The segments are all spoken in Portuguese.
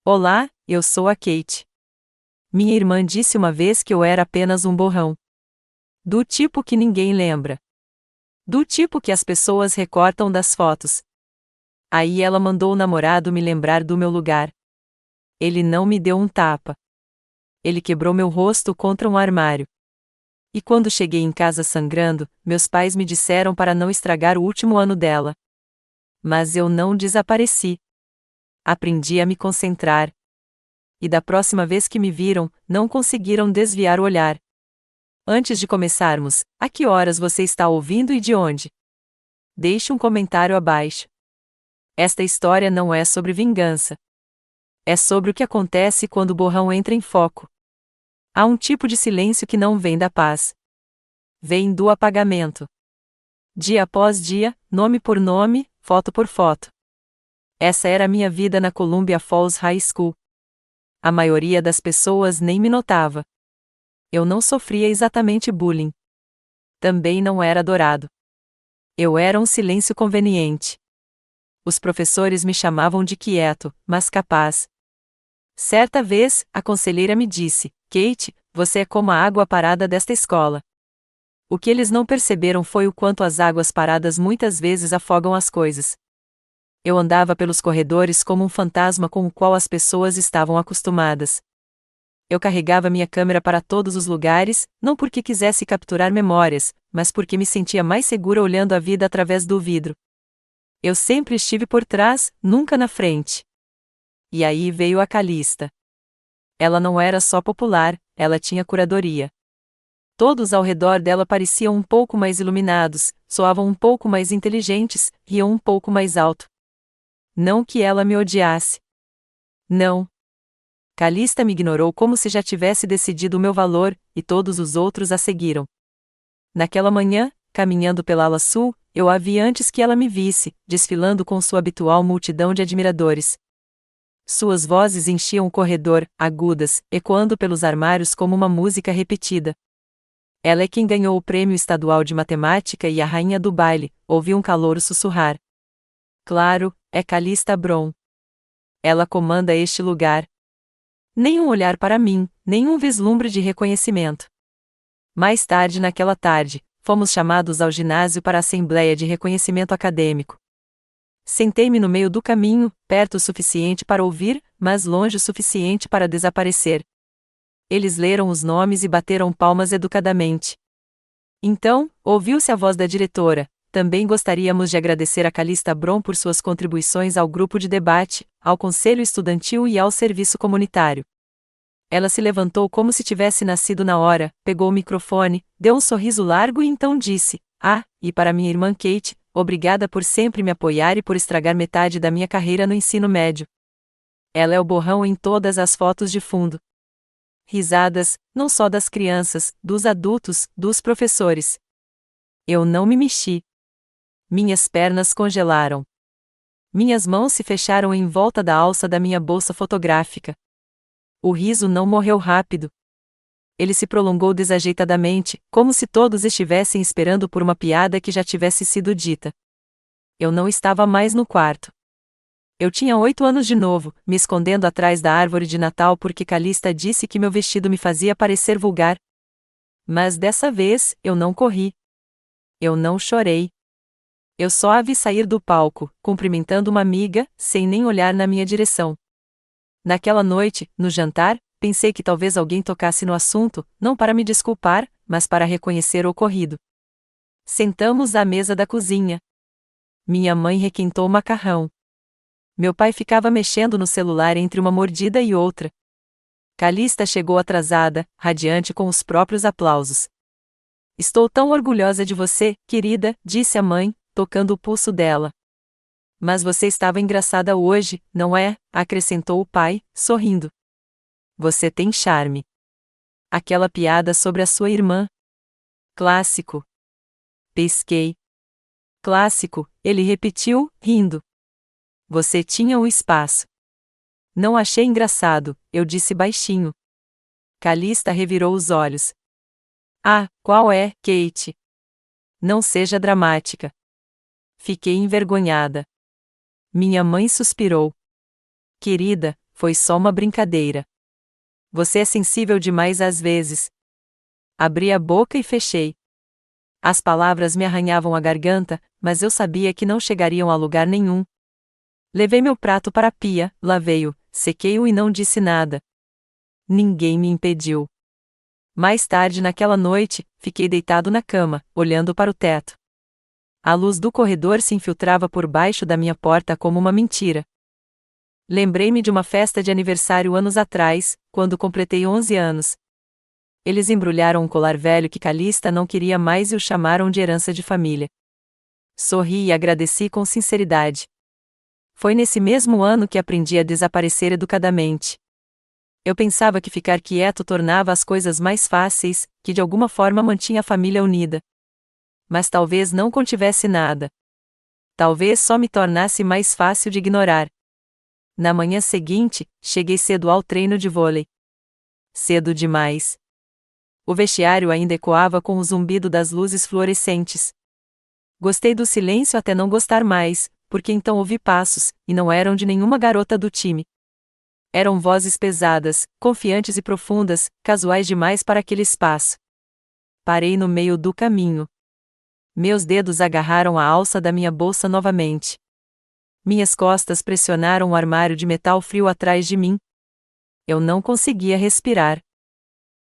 Olá, eu sou a Kate. Minha irmã disse uma vez que eu era apenas um borrão. Do tipo que ninguém lembra. Do tipo que as pessoas recortam das fotos. Aí ela mandou o namorado me lembrar do meu lugar. Ele não me deu um tapa. Ele quebrou meu rosto contra um armário. E quando cheguei em casa sangrando, meus pais me disseram para não estragar o último ano dela. Mas eu não desapareci. Aprendi a me concentrar. E da próxima vez que me viram, não conseguiram desviar o olhar. Antes de começarmos, a que horas você está ouvindo e de onde? Deixe um comentário abaixo. Esta história não é sobre vingança. É sobre o que acontece quando o borrão entra em foco. Há um tipo de silêncio que não vem da paz. Vem do apagamento. Dia após dia, nome por nome, foto por foto. Essa era a minha vida na Columbia Falls High School. A maioria das pessoas nem me notava. Eu não sofria exatamente bullying. Também não era adorado. Eu era um silêncio conveniente. Os professores me chamavam de quieto, mas capaz. Certa vez, a conselheira me disse: Kate, você é como a água parada desta escola. O que eles não perceberam foi o quanto as águas paradas muitas vezes afogam as coisas. Eu andava pelos corredores como um fantasma com o qual as pessoas estavam acostumadas. Eu carregava minha câmera para todos os lugares, não porque quisesse capturar memórias, mas porque me sentia mais segura olhando a vida através do vidro. Eu sempre estive por trás, nunca na frente. E aí veio a Calista. Ela não era só popular, ela tinha curadoria. Todos ao redor dela pareciam um pouco mais iluminados, soavam um pouco mais inteligentes, riam um pouco mais alto. Não que ela me odiasse. Não. Calista me ignorou como se já tivesse decidido o meu valor, e todos os outros a seguiram. Naquela manhã, caminhando pela ala sul, eu a vi antes que ela me visse, desfilando com sua habitual multidão de admiradores. Suas vozes enchiam o corredor, agudas, ecoando pelos armários como uma música repetida. Ela é quem ganhou o prêmio estadual de matemática e a rainha do baile, ouvi um calouro sussurrar. Claro, é Calista Brown. Ela comanda este lugar. Nem um olhar para mim, nem um vislumbre de reconhecimento. Mais tarde naquela tarde, fomos chamados ao ginásio para a assembleia de reconhecimento acadêmico. Sentei-me no meio do caminho, perto o suficiente para ouvir, mas longe o suficiente para desaparecer. Eles leram os nomes e bateram palmas educadamente. Então, ouviu-se a voz da diretora: também gostaríamos de agradecer a Calista Brown por suas contribuições ao grupo de debate, ao conselho estudantil e ao serviço comunitário. Ela se levantou como se tivesse nascido na hora, pegou o microfone, deu um sorriso largo e então disse: e para minha irmã Kate, obrigada por sempre me apoiar e por estragar metade da minha carreira no ensino médio. Ela é o borrão em todas as fotos de fundo. Risadas, não só das crianças, dos adultos, dos professores. Eu não me mexi. Minhas pernas congelaram. Minhas mãos se fecharam em volta da alça da minha bolsa fotográfica. O riso não morreu rápido. Ele se prolongou desajeitadamente, como se todos estivessem esperando por uma piada que já tivesse sido dita. Eu não estava mais no quarto. Eu tinha 8 anos de novo, me escondendo atrás da árvore de Natal porque Calista disse que meu vestido me fazia parecer vulgar. Mas dessa vez, eu não corri. Eu não chorei. Eu só a vi sair do palco, cumprimentando uma amiga, sem nem olhar na minha direção. Naquela noite, no jantar, pensei que talvez alguém tocasse no assunto, não para me desculpar, mas para reconhecer o ocorrido. Sentamos à mesa da cozinha. Minha mãe requentou o macarrão. Meu pai ficava mexendo no celular entre uma mordida e outra. Calista chegou atrasada, radiante com os próprios aplausos. Estou tão orgulhosa de você, querida, disse a mãe, tocando o pulso dela. Mas você estava engraçada hoje, não é? Acrescentou o pai, sorrindo. Você tem charme. Aquela piada sobre a sua irmã. Clássico. Pesquei. Clássico, ele repetiu, rindo. Você tinha o espaço. Não achei engraçado, eu disse baixinho. Calista revirou os olhos. Qual é, Kate? Não seja dramática. Fiquei envergonhada. Minha mãe suspirou. Querida, Foi só uma brincadeira. Você é sensível demais às vezes. Abri a boca e fechei. As palavras me arranhavam a garganta, mas eu sabia que não chegariam a lugar nenhum. Levei meu prato para a pia, lavei-o, sequei-o e não disse nada. Ninguém me impediu. Mais tarde naquela noite, fiquei deitado na cama, olhando para o teto. A luz do corredor se infiltrava por baixo da minha porta como uma mentira. Lembrei-me de uma festa de aniversário anos atrás, quando completei 11 anos. Eles embrulharam um colar velho que Calista não queria mais e o chamaram de herança de família. Sorri e agradeci com sinceridade. Foi nesse mesmo ano que aprendi a desaparecer educadamente. Eu pensava que ficar quieto tornava as coisas mais fáceis, que de alguma forma mantinha a família unida. Mas talvez não contivesse nada. Talvez só me tornasse mais fácil de ignorar. Na manhã seguinte, cheguei cedo ao treino de vôlei. Cedo demais. O vestiário ainda ecoava com o zumbido das luzes fluorescentes. Gostei do silêncio até não gostar mais, porque então ouvi passos, e não eram de nenhuma garota do time. Eram vozes pesadas, confiantes e profundas, casuais demais para aquele espaço. Parei no meio do caminho. Meus dedos agarraram a alça da minha bolsa novamente. Minhas costas pressionaram o armário de metal frio atrás de mim. Eu não conseguia respirar.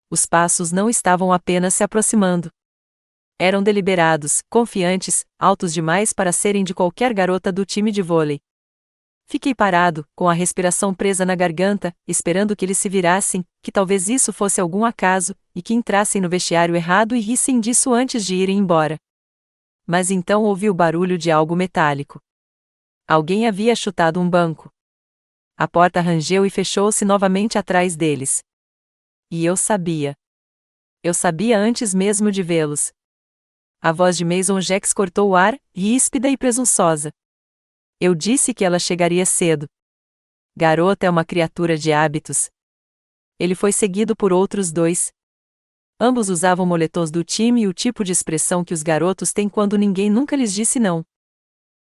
Os passos não estavam apenas se aproximando. Eram deliberados, confiantes, altos demais para serem de qualquer garota do time de vôlei. Fiquei parado, com a respiração presa na garganta, esperando que eles se virassem, que talvez isso fosse algum acaso, e que entrassem no vestiário errado e rissem disso antes de irem embora. Mas então ouvi o barulho de algo metálico. Alguém havia chutado um banco. A porta rangeu e fechou-se novamente atrás deles. E eu sabia. Eu sabia antes mesmo de vê-los. A voz de Mason Jax cortou o ar, ríspida e presunçosa. Eu disse que ela chegaria cedo. Garota é uma criatura de hábitos. Ele foi seguido por outros dois. Ambos usavam moletons do time e o tipo de expressão que os garotos têm quando ninguém nunca lhes disse não.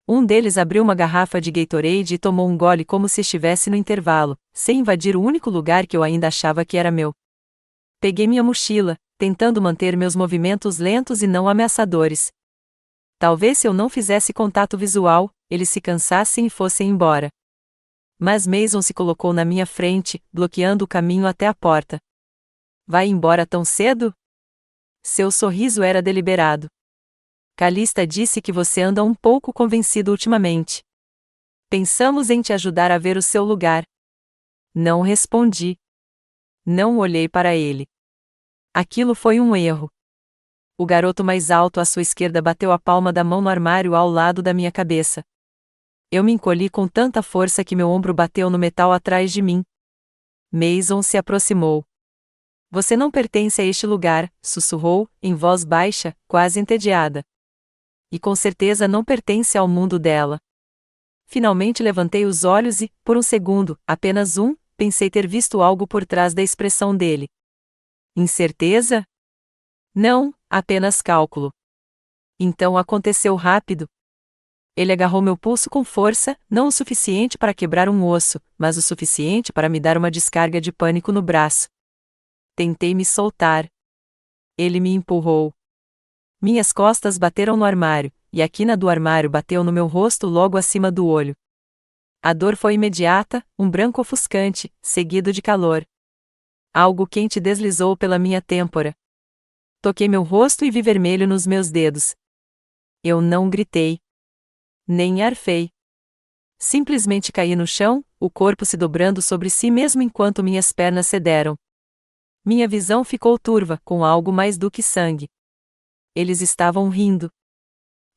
Um deles abriu uma garrafa de Gatorade e tomou um gole como se estivesse no intervalo, sem invadir o único lugar que eu ainda achava que era meu. Peguei minha mochila, tentando manter meus movimentos lentos e não ameaçadores. Talvez se eu não fizesse contato visual, eles se cansassem e fossem embora. Mas Mason se colocou na minha frente, bloqueando o caminho até a porta. Vai embora tão cedo? Seu sorriso era deliberado. Calista disse que você anda um pouco convencido ultimamente. Pensamos em te ajudar a ver o seu lugar. Não respondi. Não olhei para ele. Aquilo foi um erro. O garoto mais alto à sua esquerda bateu a palma da mão no armário ao lado da minha cabeça. Eu me encolhi com tanta força que meu ombro bateu no metal atrás de mim. Mason se aproximou. Você não pertence a este lugar, sussurrou, em voz baixa, quase entediada. E com certeza não pertence ao mundo dela. Finalmente levantei os olhos e, por um segundo, apenas um, pensei ter visto algo por trás da expressão dele. Incerteza? Não, apenas cálculo. Então aconteceu rápido. Ele agarrou meu pulso com força, não o suficiente para quebrar um osso, mas o suficiente para me dar uma descarga de pânico no braço. Tentei me soltar. Ele me empurrou. Minhas costas bateram no armário, e a quina do armário bateu no meu rosto logo acima do olho. A dor foi imediata, um branco ofuscante, seguido de calor. Algo quente deslizou pela minha têmpora. Toquei meu rosto e vi vermelho nos meus dedos. Eu não gritei. Nem arfei. Simplesmente caí no chão, o corpo se dobrando sobre si mesmo enquanto minhas pernas cederam. Minha visão ficou turva, com algo mais do que sangue. Eles estavam rindo.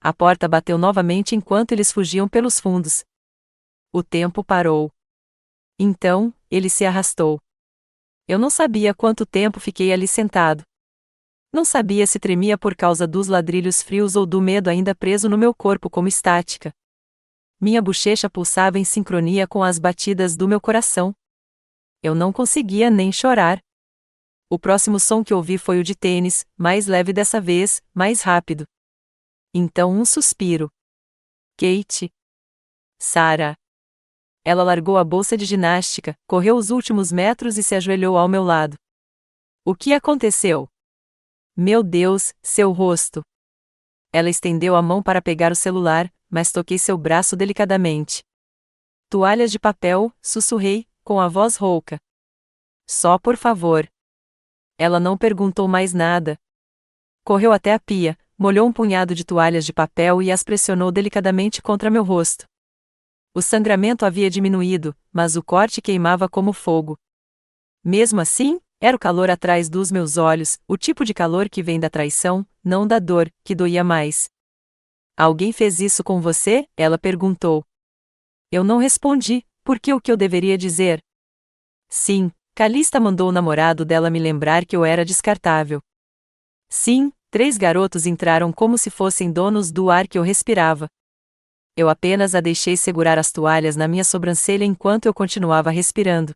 A porta bateu novamente enquanto eles fugiam pelos fundos. O tempo parou. Então, ele se arrastou. Eu não sabia quanto tempo fiquei ali sentado. Não sabia se tremia por causa dos ladrilhos frios ou do medo ainda preso no meu corpo como estática. Minha bochecha pulsava em sincronia com as batidas do meu coração. Eu não conseguia nem chorar. O próximo som que ouvi foi o de tênis, mais leve dessa vez, mais rápido. Então um suspiro. Kate. Sarah. Ela largou a bolsa de ginástica, correu os últimos metros e se ajoelhou ao meu lado. O que aconteceu? Meu Deus, seu rosto. Ela estendeu a mão para pegar o celular, mas toquei seu braço delicadamente. Toalhas de papel, sussurrei, com a voz rouca. Só por favor. Ela não perguntou mais nada. Correu até a pia, molhou um punhado de toalhas de papel e as pressionou delicadamente contra meu rosto. O sangramento havia diminuído, mas o corte queimava como fogo. Mesmo assim, era o calor atrás dos meus olhos, o tipo de calor que vem da traição, não da dor, que doía mais. Alguém fez isso com você? Ela perguntou. Eu não respondi, porque o que eu deveria dizer? Sim, Calista mandou o namorado dela me lembrar que eu era descartável. Sim, 3 garotos entraram como se fossem donos do ar que eu respirava. Eu apenas a deixei segurar as toalhas na minha sobrancelha enquanto eu continuava respirando.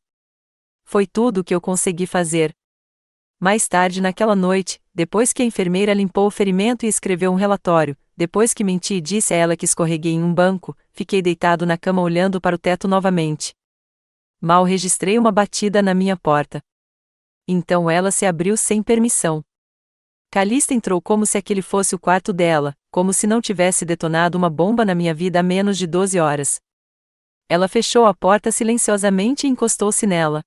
Foi tudo o que eu consegui fazer. Mais tarde naquela noite, depois que a enfermeira limpou o ferimento e escreveu um relatório, depois que menti e disse a ela que escorreguei em um banco, fiquei deitado na cama olhando para o teto novamente. Mal registrei uma batida na minha porta. Então ela se abriu sem permissão. Calista entrou como se aquele fosse o quarto dela, como se não tivesse detonado uma bomba na minha vida há menos de 12 horas. Ela fechou a porta silenciosamente e encostou-se nela.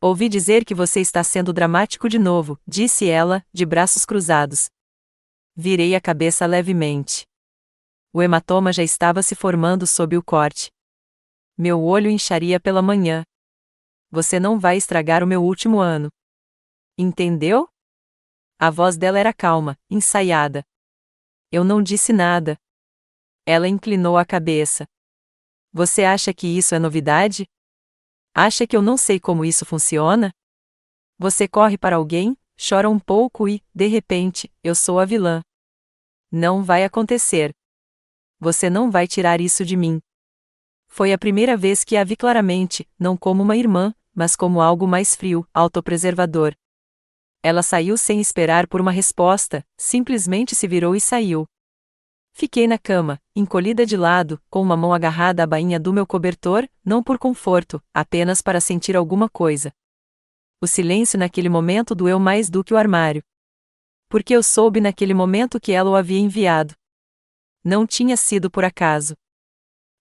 Ouvi dizer que você está sendo dramático de novo, disse ela, de braços cruzados. Virei a cabeça levemente. O hematoma já estava se formando sob o corte. Meu olho incharia pela manhã. Você não vai estragar o meu último ano. Entendeu? A voz dela era calma, ensaiada. Eu não disse nada. Ela inclinou a cabeça. Você acha que isso é novidade? Acha que eu não sei como isso funciona? Você corre para alguém, chora um pouco e, de repente, eu sou a vilã. Não vai acontecer. Você não vai tirar isso de mim. Foi a primeira vez que a vi claramente, não como uma irmã, mas como algo mais frio, autopreservador. Ela saiu sem esperar por uma resposta, simplesmente se virou e saiu. Fiquei na cama, encolhida de lado, com uma mão agarrada à bainha do meu cobertor, não por conforto, apenas para sentir alguma coisa. O silêncio naquele momento doeu mais do que o armário. Porque eu soube naquele momento que ela o havia enviado. Não tinha sido por acaso.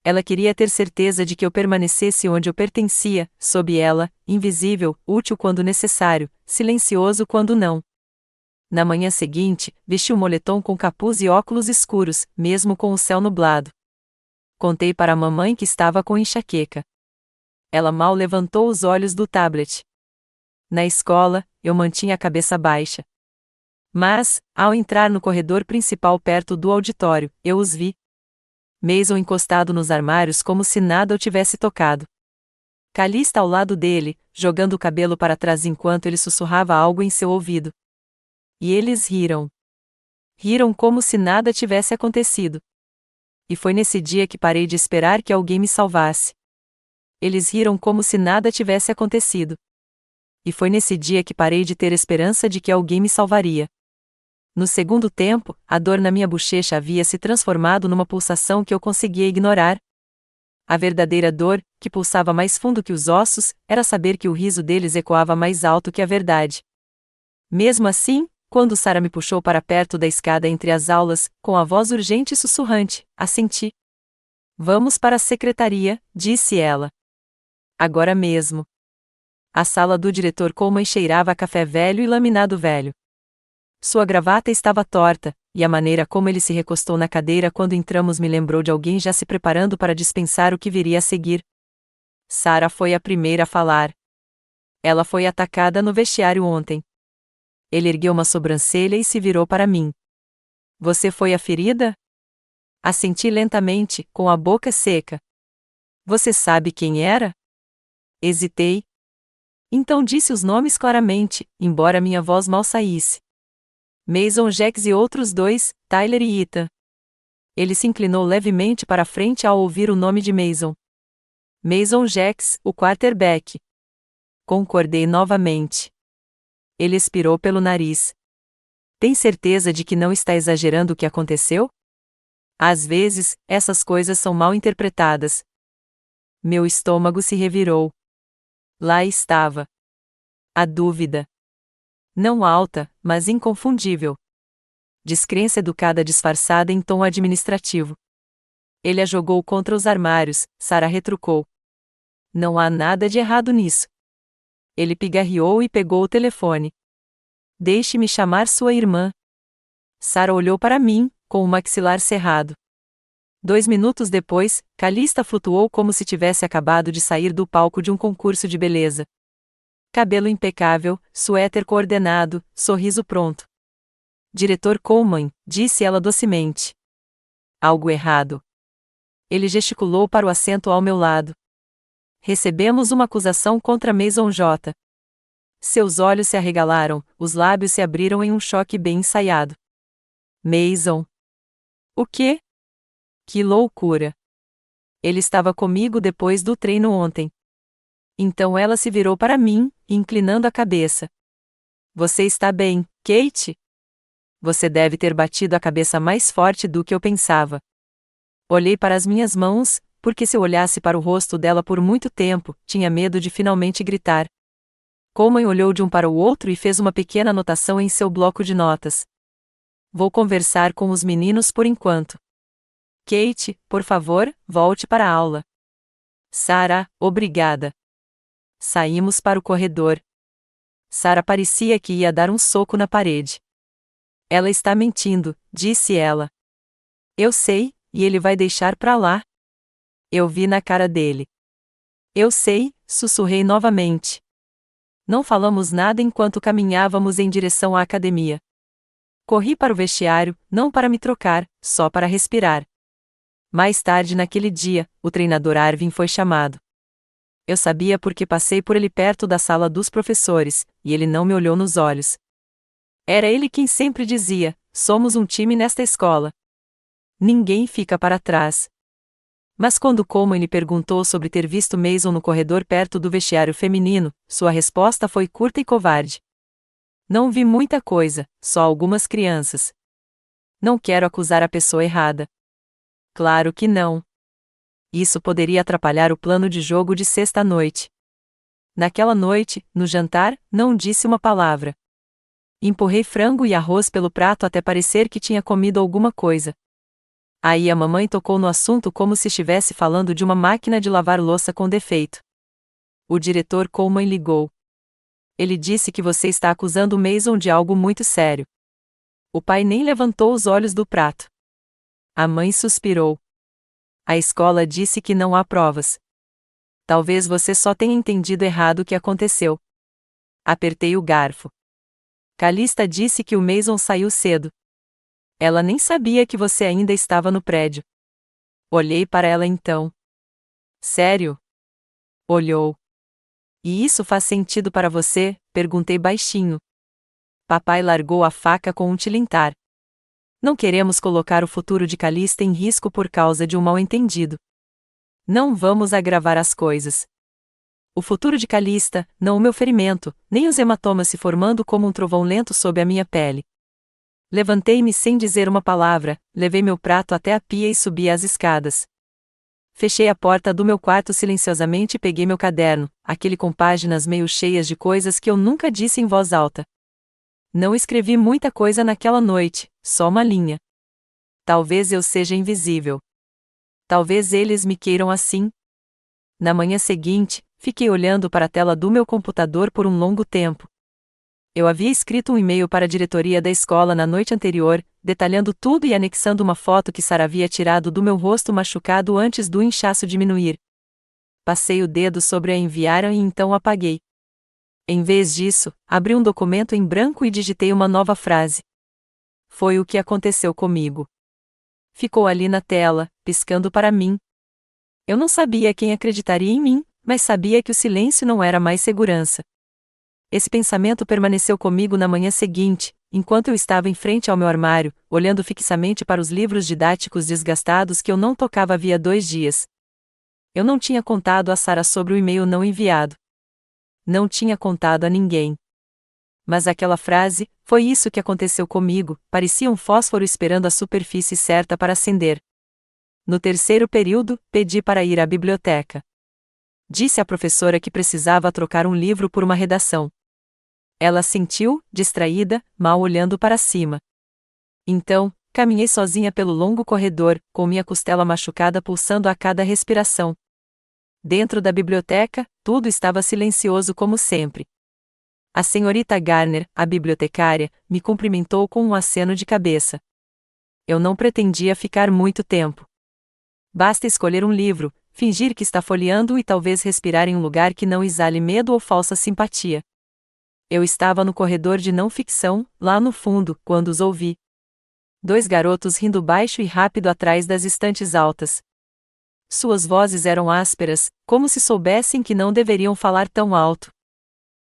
Ela queria ter certeza de que eu permanecesse onde eu pertencia, sob ela, invisível, útil quando necessário, silencioso quando não. Na manhã seguinte, vesti o moletom com capuz e óculos escuros, mesmo com o céu nublado. Contei para a mamãe que estava com enxaqueca. Ela mal levantou os olhos do tablet. Na escola, eu mantinha a cabeça baixa. Mas, ao entrar no corredor principal perto do auditório, eu os vi. Mason encostado nos armários como se nada o tivesse tocado. Calista ao lado dele, jogando o cabelo para trás enquanto ele sussurrava algo em seu ouvido. E eles riram. Riram como se nada tivesse acontecido. E foi nesse dia que parei de esperar que alguém me salvasse. Eles riram como se nada tivesse acontecido. E foi nesse dia que parei de ter esperança de que alguém me salvaria. No segundo tempo, a dor na minha bochecha havia se transformado numa pulsação que eu conseguia ignorar. A verdadeira dor, que pulsava mais fundo que os ossos, era saber que o riso deles ecoava mais alto que a verdade. Mesmo assim, quando Sarah me puxou para perto da escada entre as aulas, com a voz urgente e sussurrante, assenti. Vamos para a secretaria, disse ela. Agora mesmo. A sala do diretor Coleman cheirava a café velho e laminado velho. Sua gravata estava torta, e a maneira como ele se recostou na cadeira quando entramos me lembrou de alguém já se preparando para dispensar o que viria a seguir. Sarah foi a primeira a falar. Ela foi atacada no vestiário ontem. Ele ergueu uma sobrancelha e se virou para mim. Você foi a ferida? Assenti lentamente, com a boca seca. Você sabe quem era? Hesitei. Então disse os nomes claramente, embora minha voz mal saísse. Mason Jax e outros 2, Tyler e Ethan. Ele se inclinou levemente para a frente ao ouvir o nome de Mason. Mason Jax, o quarterback. Concordei novamente. Ele expirou pelo nariz. Tem certeza de que não está exagerando o que aconteceu? Às vezes, essas coisas são mal interpretadas. Meu estômago se revirou. Lá estava. A dúvida. Não alta, mas inconfundível. Descrença educada disfarçada em tom administrativo. Ele a jogou contra os armários, Sarah retrucou. Não há nada de errado nisso. Ele pigarreou e pegou o telefone. Deixe-me chamar sua irmã. Sarah olhou para mim, com o maxilar cerrado. 2 minutos depois, Calista flutuou como se tivesse acabado de sair do palco de um concurso de beleza. Cabelo impecável, suéter coordenado, sorriso pronto. Diretor Coleman, disse ela docemente. Algo errado. Ele gesticulou para o assento ao meu lado. Recebemos uma acusação contra Mason J. Seus olhos se arregalaram, os lábios se abriram em um choque bem ensaiado. Mason. O quê? Que loucura! Ele estava comigo depois do treino ontem. Então ela se virou para mim, inclinando a cabeça. Você está bem, Kate? Você deve ter batido a cabeça mais forte do que eu pensava. Olhei para as minhas mãos, porque se eu olhasse para o rosto dela por muito tempo, tinha medo de finalmente gritar. Coleman olhou de um para o outro e fez uma pequena anotação em seu bloco de notas. Vou conversar com os meninos por enquanto. Kate, por favor, volte para a aula. Sarah, obrigada. Saímos para o corredor. Sarah parecia que ia dar um soco na parede. Ela está mentindo, disse ela. Eu sei, e ele vai deixar pra lá. Eu vi na cara dele. Eu sei, sussurrei novamente. Não falamos nada enquanto caminhávamos em direção à academia. Corri para o vestiário, não para me trocar, só para respirar. Mais tarde naquele dia, o treinador Arvin foi chamado. Eu sabia porque passei por ele perto da sala dos professores, e ele não me olhou nos olhos. Era ele quem sempre dizia: somos um time nesta escola. Ninguém fica para trás. Mas quando Coleman lhe perguntou sobre ter visto Mason no corredor perto do vestiário feminino, sua resposta foi curta e covarde. Não vi muita coisa, só algumas crianças. Não quero acusar a pessoa errada. Claro que não. Isso poderia atrapalhar o plano de jogo de sexta-noite. Naquela noite, no jantar, não disse uma palavra. Empurrei frango e arroz pelo prato até parecer que tinha comido alguma coisa. Aí a mamãe tocou no assunto como se estivesse falando de uma máquina de lavar louça com defeito. O diretor Coleman ligou. Ele disse que você está acusando Mason de algo muito sério. O pai nem levantou os olhos do prato. A mãe suspirou. A escola disse que não há provas. Talvez você só tenha entendido errado o que aconteceu. Apertei o garfo. Calista disse que o Mason saiu cedo. Ela nem sabia que você ainda estava no prédio. Olhei para ela então. Sério? Olhou. E isso faz sentido para você? Perguntei baixinho. Papai largou a faca com um tilintar. Não queremos colocar o futuro de Calista em risco por causa de um mal-entendido. Não vamos agravar as coisas. O futuro de Calista, não o meu ferimento, nem os hematomas se formando como um trovão lento sob a minha pele. Levantei-me sem dizer uma palavra, levei meu prato até a pia e subi as escadas. Fechei a porta do meu quarto silenciosamente e peguei meu caderno, aquele com páginas meio cheias de coisas que eu nunca disse em voz alta. Não escrevi muita coisa naquela noite, só uma linha. Talvez eu seja invisível. Talvez eles me queiram assim. Na manhã seguinte, fiquei olhando para a tela do meu computador por um longo tempo. Eu havia escrito um e-mail para a diretoria da escola na noite anterior, detalhando tudo e anexando uma foto que Sarah havia tirado do meu rosto machucado antes do inchaço diminuir. Passei o dedo sobre a enviar e então apaguei. Em vez disso, abri um documento em branco e digitei uma nova frase. Foi o que aconteceu comigo. Ficou ali na tela, piscando para mim. Eu não sabia quem acreditaria em mim, mas sabia que o silêncio não era mais segurança. Esse pensamento permaneceu comigo na manhã seguinte, enquanto eu estava em frente ao meu armário, olhando fixamente para os livros didáticos desgastados que eu não tocava havia 2 dias. Eu não tinha contado a Sarah sobre o e-mail não enviado. Não tinha contado a ninguém. Mas aquela frase, foi isso que aconteceu comigo, parecia um fósforo esperando a superfície certa para acender. No terceiro período, pedi para ir à biblioteca. Disse à professora que precisava trocar um livro por uma redação. Ela assentiu, distraída, mal olhando para cima. Então, caminhei sozinha pelo longo corredor, com minha costela machucada pulsando a cada respiração. Dentro da biblioteca, tudo estava silencioso como sempre. A senhorita Garner, a bibliotecária, me cumprimentou com um aceno de cabeça. Eu não pretendia ficar muito tempo. Basta escolher um livro, fingir que está folheando e talvez respirar em um lugar que não exale medo ou falsa simpatia. Eu estava no corredor de não-ficção, lá no fundo, quando os ouvi. 2 garotos rindo baixo e rápido atrás das estantes altas. Suas vozes eram ásperas, como se soubessem que não deveriam falar tão alto.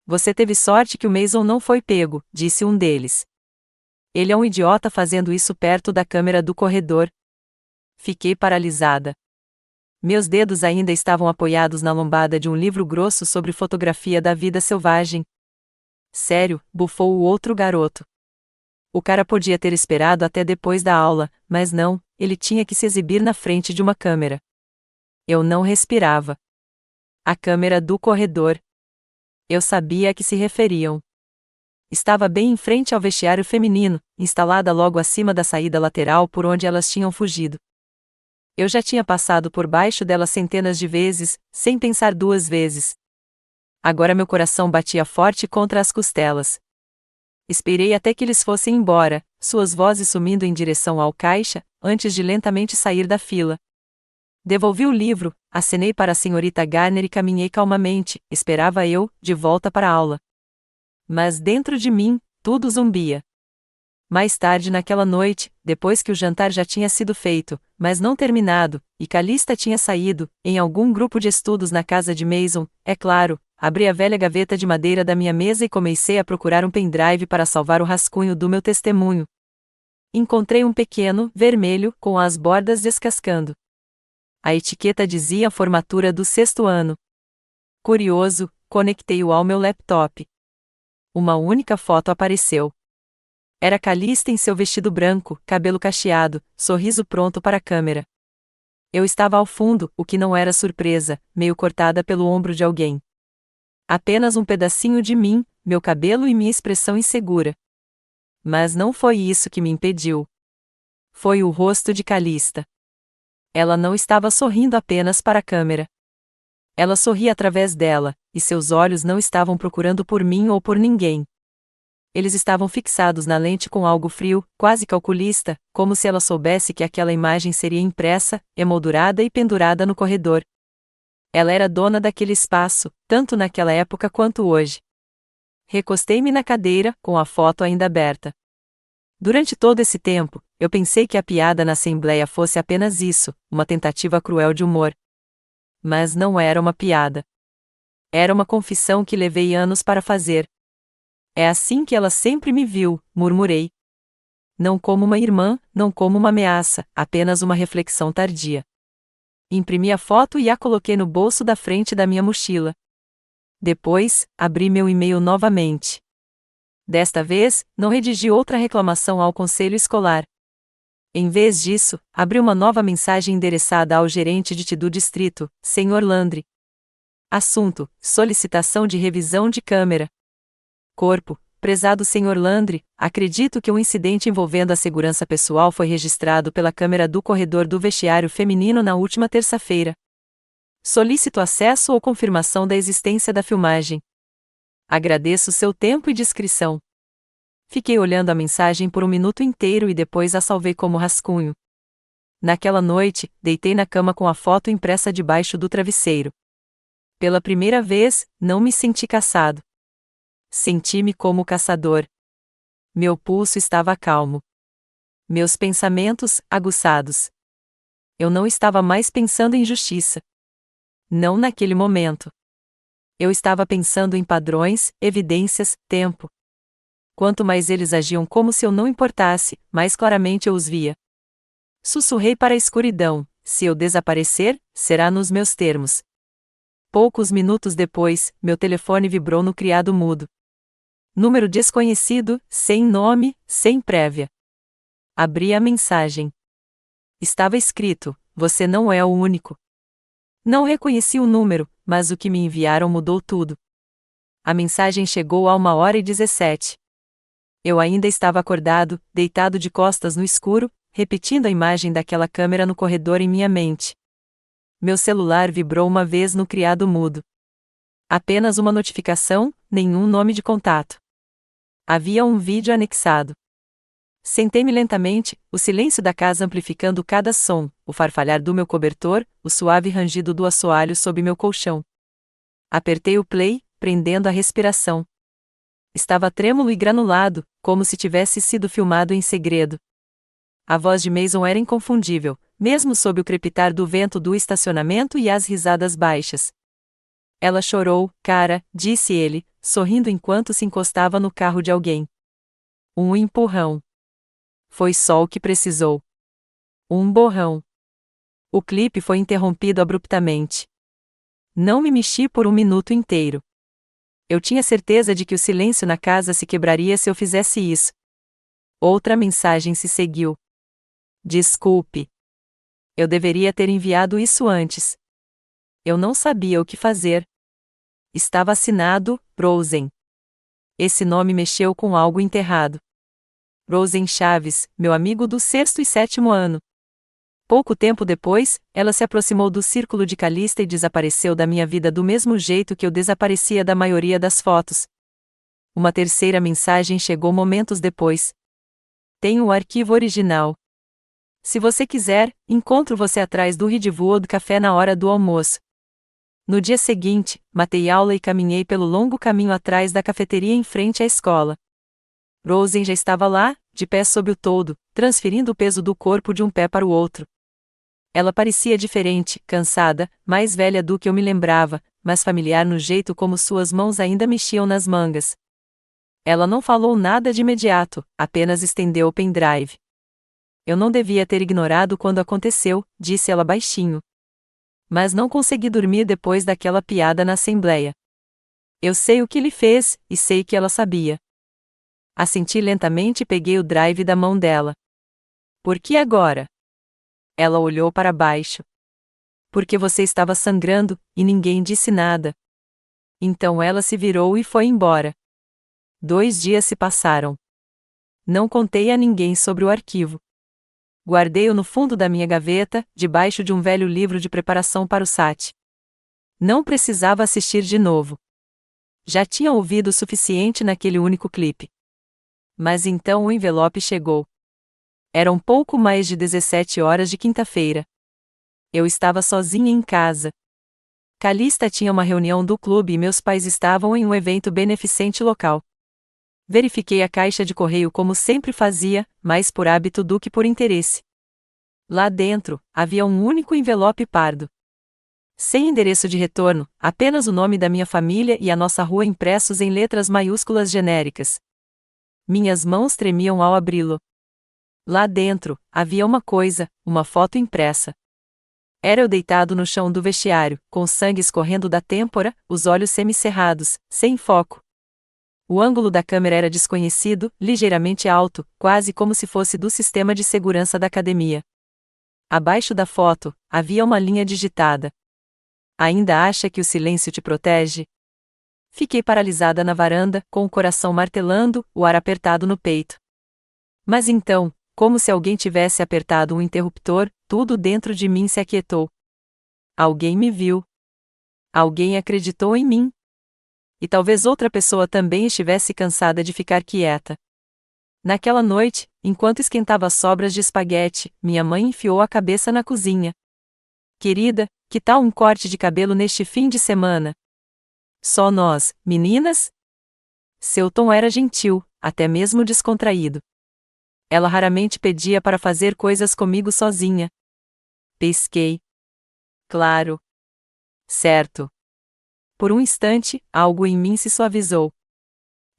Você teve sorte que o Mason não foi pego, disse um deles. Ele é um idiota fazendo isso perto da câmera do corredor. Fiquei paralisada. Meus dedos ainda estavam apoiados na lombada de um livro grosso sobre fotografia da vida selvagem. Sério, bufou o outro garoto. O cara podia ter esperado até depois da aula, mas não, ele tinha que se exibir na frente de uma câmera. Eu não respirava. A câmera do corredor. Eu sabia a que se referiam. Estava bem em frente ao vestiário feminino, instalada logo acima da saída lateral por onde elas tinham fugido. Eu já tinha passado por baixo dela centenas de vezes, sem pensar 2 vezes. Agora meu coração batia forte contra as costelas. Esperei até que eles fossem embora, suas vozes sumindo em direção ao caixa, antes de lentamente sair da fila. Devolvi o livro, acenei para a senhorita Garner e caminhei calmamente, esperava eu, de volta para a aula. Mas dentro de mim, tudo zumbia. Mais tarde naquela noite, depois que o jantar já tinha sido feito, mas não terminado, e Calista tinha saído, em algum grupo de estudos na casa de Mason, é claro, abri a velha gaveta de madeira da minha mesa e comecei a procurar um pendrive para salvar o rascunho do meu testemunho. Encontrei um pequeno, vermelho, com as bordas descascando. A etiqueta dizia formatura do 6º ano. Curioso, conectei-o ao meu laptop. Uma única foto apareceu. Era Calista em seu vestido branco, cabelo cacheado, sorriso pronto para a câmera. Eu estava ao fundo, o que não era surpresa, meio cortada pelo ombro de alguém. Apenas um pedacinho de mim, meu cabelo e minha expressão insegura. Mas não foi isso que me impediu. Foi o rosto de Calista. Ela não estava sorrindo apenas para a câmera. Ela sorria através dela, e seus olhos não estavam procurando por mim ou por ninguém. Eles estavam fixados na lente com algo frio, quase calculista, como se ela soubesse que aquela imagem seria impressa, emoldurada e pendurada no corredor. Ela era dona daquele espaço, tanto naquela época quanto hoje. Recostei-me na cadeira, com a foto ainda aberta. Durante todo esse tempo, eu pensei que a piada na assembleia fosse apenas isso, uma tentativa cruel de humor. Mas não era uma piada. Era uma confissão que levei anos para fazer. É assim que ela sempre me viu, murmurei. Não como uma irmã, não como uma ameaça, apenas uma reflexão tardia. Imprimi a foto e a coloquei no bolso da frente da minha mochila. Depois, abri meu e-mail novamente. Desta vez, não redigi outra reclamação ao conselho escolar. Em vez disso, abri uma nova mensagem endereçada ao gerente do distrito, Sr. Landry. Assunto: solicitação de revisão de câmera. Corpo: prezado Sr. Landry, acredito que um incidente envolvendo a segurança pessoal foi registrado pela câmera do corredor do vestiário feminino na última terça-feira. Solicito acesso ou confirmação da existência da filmagem. Agradeço seu tempo e discrição. Fiquei olhando a mensagem por um minuto inteiro e depois a salvei como rascunho. Naquela noite, deitei na cama com a foto impressa debaixo do travesseiro. Pela primeira vez, não me senti caçado. Senti-me como caçador. Meu pulso estava calmo. Meus pensamentos, aguçados. Eu não estava mais pensando em justiça. Não naquele momento. Eu estava pensando em padrões, evidências, tempo. Quanto mais eles agiam como se eu não importasse, mais claramente eu os via. Sussurrei para a escuridão: se eu desaparecer, será nos meus termos. Poucos minutos depois, meu telefone vibrou no criado mudo. Número desconhecido, sem nome, sem prévia. Abri a mensagem. Estava escrito: você não é o único. Não reconheci o número, mas o que me enviaram mudou tudo. A mensagem chegou a 1h17. Eu ainda estava acordado, deitado de costas no escuro, repetindo a imagem daquela câmera no corredor em minha mente. Meu celular vibrou uma vez no criado mudo. Apenas uma notificação, nenhum nome de contato. Havia um vídeo anexado. Sentei-me lentamente, o silêncio da casa amplificando cada som, o farfalhar do meu cobertor, o suave rangido do assoalho sob meu colchão. Apertei o play, prendendo a respiração. Estava trêmulo e granulado, como se tivesse sido filmado em segredo. A voz de Mason era inconfundível, mesmo sob o crepitar do vento do estacionamento e as risadas baixas. Ela chorou, cara, disse ele, sorrindo enquanto se encostava no carro de alguém. Um empurrão. Foi só o que precisou. Um borrão. O clipe foi interrompido abruptamente. Não me mexi por um minuto inteiro. Eu tinha certeza de que o silêncio na casa se quebraria se eu fizesse isso. Outra mensagem se seguiu. Desculpe. Eu deveria ter enviado isso antes. Eu não sabia o que fazer. Estava assinado, Rosen. Esse nome mexeu com algo enterrado. Rosen Chaves, meu amigo do 6º e 7º ano. Pouco tempo depois, ela se aproximou do círculo de Calista e desapareceu da minha vida do mesmo jeito que eu desaparecia da maioria das fotos. Uma terceira mensagem chegou momentos depois. Tenho o arquivo original. Se você quiser, encontro você atrás do Redwood Café na hora do almoço. No dia seguinte, matei aula e caminhei pelo longo caminho atrás da cafeteria em frente à escola. Rosen já estava lá, de pé sob o toldo, transferindo o peso do corpo de um pé para o outro. Ela parecia diferente, cansada, mais velha do que eu me lembrava, mas familiar no jeito como suas mãos ainda mexiam nas mangas. Ela não falou nada de imediato, apenas estendeu o pendrive. Eu não devia ter ignorado quando aconteceu, disse ela baixinho. Mas não consegui dormir depois daquela piada na assembleia. Eu sei o que ele fez, e sei que ela sabia. Assenti lentamente e peguei o drive da mão dela. Por que agora? Ela olhou para baixo. Porque você estava sangrando, e ninguém disse nada. Então ela se virou e foi embora. 2 dias se passaram. Não contei a ninguém sobre o arquivo. Guardei-o no fundo da minha gaveta, debaixo de um velho livro de preparação para o SAT. Não precisava assistir de novo. Já tinha ouvido o suficiente naquele único clipe. Mas então o envelope chegou. Eram pouco mais de 17 horas de quinta-feira. Eu estava sozinha em casa. Calista tinha uma reunião do clube e meus pais estavam em um evento beneficente local. Verifiquei a caixa de correio como sempre fazia, mais por hábito do que por interesse. Lá dentro, havia um único envelope pardo. Sem endereço de retorno, apenas o nome da minha família e a nossa rua impressos em letras maiúsculas genéricas. Minhas mãos tremiam ao abri-lo. Lá dentro, havia uma coisa, uma foto impressa. Era eu deitado no chão do vestiário, com sangue escorrendo da têmpora, os olhos semicerrados, sem foco. O ângulo da câmera era desconhecido, ligeiramente alto, quase como se fosse do sistema de segurança da academia. Abaixo da foto, havia uma linha digitada. Ainda acha que o silêncio te protege? Fiquei paralisada na varanda, com o coração martelando, o ar apertado no peito. Mas então, como se alguém tivesse apertado um interruptor, tudo dentro de mim se aquietou. Alguém me viu. Alguém acreditou em mim. E talvez outra pessoa também estivesse cansada de ficar quieta. Naquela noite, enquanto esquentava sobras de espaguete, minha mãe enfiou a cabeça na cozinha. Querida, que tal um corte de cabelo neste fim de semana? Só nós, meninas? Seu tom era gentil, até mesmo descontraído. Ela raramente pedia para fazer coisas comigo sozinha. Pesquei. Claro. Certo. Por um instante, algo em mim se suavizou.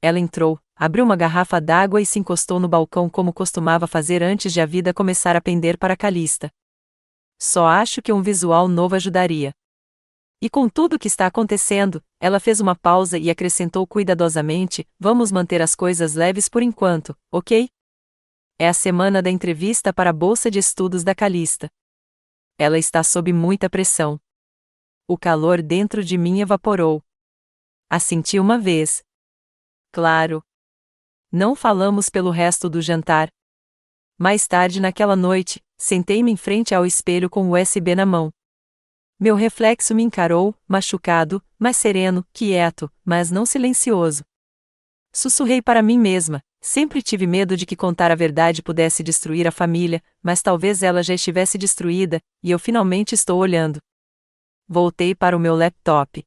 Ela entrou, abriu uma garrafa d'água e se encostou no balcão como costumava fazer antes de a vida começar a pender para Calista. Só acho que um visual novo ajudaria. E com tudo o que está acontecendo, ela fez uma pausa e acrescentou cuidadosamente: vamos manter as coisas leves por enquanto, ok? É a semana da entrevista para a bolsa de estudos da Calista. Ela está sob muita pressão. O calor dentro de mim evaporou. A senti uma vez. Claro. Não falamos pelo resto do jantar. Mais tarde naquela noite, sentei-me em frente ao espelho com o USB na mão. Meu reflexo me encarou, machucado, mas sereno, quieto, mas não silencioso. Sussurrei para mim mesma: sempre tive medo de que contar a verdade pudesse destruir a família, mas talvez ela já estivesse destruída, e eu finalmente estou olhando. Voltei para o meu laptop.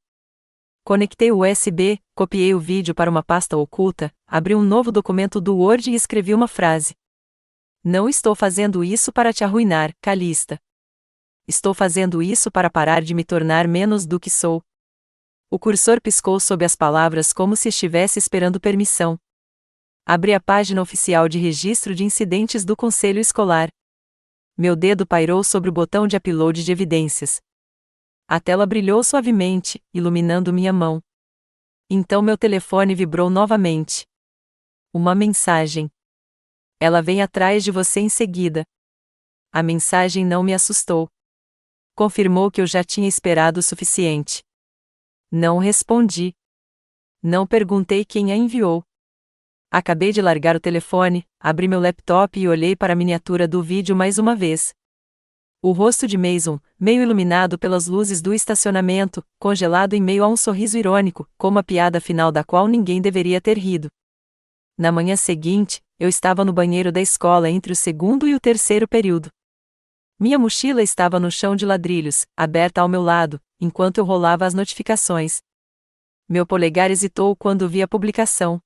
Conectei o USB, copiei o vídeo para uma pasta oculta, abri um novo documento do Word e escrevi uma frase. Não estou fazendo isso para te arruinar, Calista. Estou fazendo isso para parar de me tornar menos do que sou. O cursor piscou sob as palavras como se estivesse esperando permissão. Abri a página oficial de registro de incidentes do Conselho Escolar. Meu dedo pairou sobre o botão de upload de evidências. A tela brilhou suavemente, iluminando minha mão. Então meu telefone vibrou novamente. Uma mensagem. Ela vem atrás de você em seguida. A mensagem não me assustou. Confirmou que eu já tinha esperado o suficiente. Não respondi. Não perguntei quem a enviou. Acabei de largar o telefone, abri meu laptop e olhei para a miniatura do vídeo mais uma vez. O rosto de Mason, meio iluminado pelas luzes do estacionamento, congelado em meio a um sorriso irônico, como a piada final da qual ninguém deveria ter rido. Na manhã seguinte, eu estava no banheiro da escola entre o segundo e o terceiro período. Minha mochila estava no chão de ladrilhos, aberta ao meu lado, enquanto eu rolava as notificações. Meu polegar hesitou quando vi a publicação.